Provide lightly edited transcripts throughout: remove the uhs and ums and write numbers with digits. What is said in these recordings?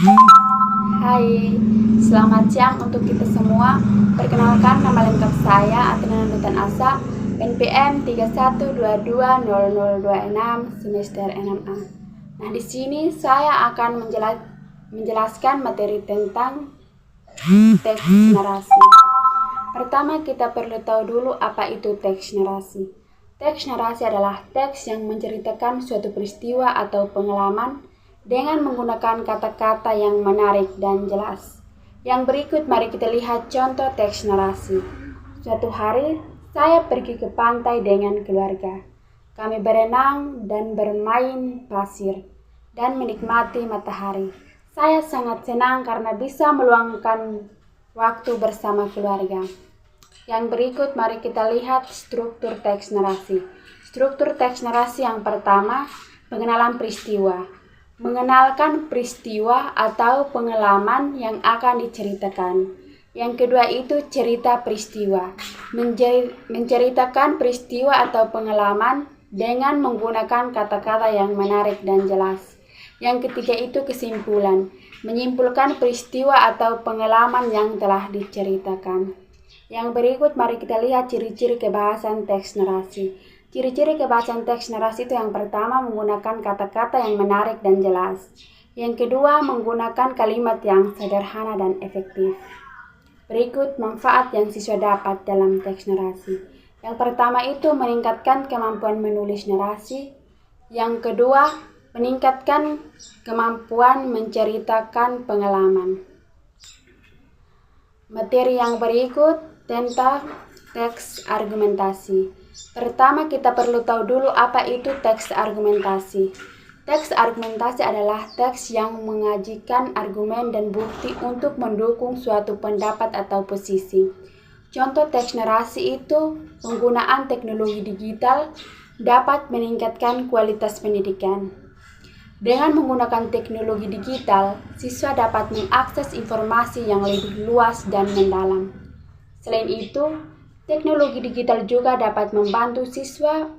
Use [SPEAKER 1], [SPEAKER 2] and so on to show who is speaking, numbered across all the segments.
[SPEAKER 1] Hai, selamat siang untuk kita semua. Perkenalkan, nama lengkap saya Athena Nutan Asa, NPM 31220026 semester 6A. Nah, di sini saya akan menjelaskan materi tentang teks narasi. Pertama, kita perlu tahu dulu apa itu teks narasi. Teks narasi adalah teks yang menceritakan suatu peristiwa atau pengalaman dengan menggunakan kata-kata yang menarik dan jelas. Yang berikut mari kita lihat contoh teks narasi. Suatu hari, saya pergi ke pantai dengan keluarga. Kami berenang dan bermain pasir dan menikmati matahari. Saya sangat senang karena bisa meluangkan waktu bersama keluarga. Yang berikut mari kita lihat struktur teks narasi. Struktur teks narasi yang pertama, pengenalan peristiwa. Mengenalkan peristiwa atau pengalaman yang akan diceritakan. Yang kedua itu cerita peristiwa. Menceritakan peristiwa atau pengalaman dengan menggunakan kata-kata yang menarik dan jelas. Yang ketiga itu kesimpulan. Menyimpulkan peristiwa atau pengalaman yang telah diceritakan. Yang berikut mari kita lihat ciri-ciri kebahasan teks narasi. Ciri-ciri kebahasan teks narasi itu yang pertama menggunakan kata-kata yang menarik dan jelas. Yang kedua menggunakan kalimat yang sederhana dan efektif. Berikut manfaat yang siswa dapat dalam teks narasi. Yang pertama itu meningkatkan kemampuan menulis narasi. Yang kedua meningkatkan kemampuan menceritakan pengalaman. Materi yang berikut tentang teks argumentasi. Pertama, kita perlu tahu dulu apa itu teks argumentasi. Teks argumentasi adalah teks yang mengajukan argumen dan bukti untuk mendukung suatu pendapat atau posisi. Contoh teks narasi itu penggunaan teknologi digital dapat meningkatkan kualitas pendidikan. Dengan menggunakan teknologi digital, siswa dapat mengakses informasi yang lebih luas dan mendalam. Selain itu, teknologi digital juga dapat membantu siswa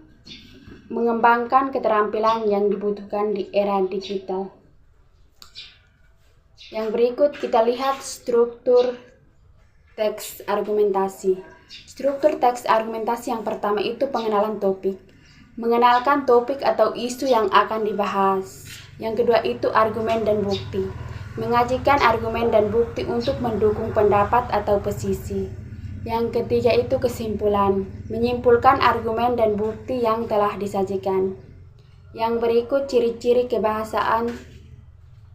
[SPEAKER 1] mengembangkan keterampilan yang dibutuhkan di era digital. Yang berikut kita lihat struktur teks argumentasi. Struktur teks argumentasi yang pertama itu pengenalan topik. Mengenalkan topik atau isu yang akan dibahas. Yang kedua itu argumen dan bukti. Mengajukan argumen dan bukti untuk mendukung pendapat atau posisi. Yang ketiga itu kesimpulan, menyimpulkan argumen dan bukti yang telah disajikan. Yang berikut ciri-ciri kebahasaan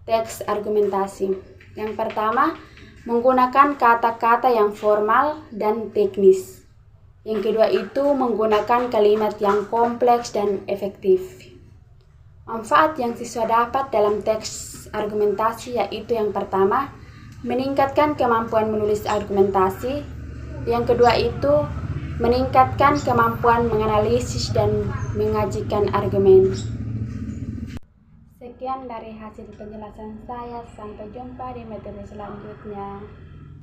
[SPEAKER 1] teks argumentasi. Yang pertama, menggunakan kata-kata yang formal dan teknis. Yang kedua itu menggunakan kalimat yang kompleks dan efektif. Manfaat yang siswa dapat dalam teks argumentasi yaitu yang pertama, meningkatkan kemampuan menulis argumentasi. Yang kedua itu meningkatkan kemampuan menganalisis dan mengajukan argumen. Sekian dari hasil penjelasan saya. Sampai jumpa di materi selanjutnya.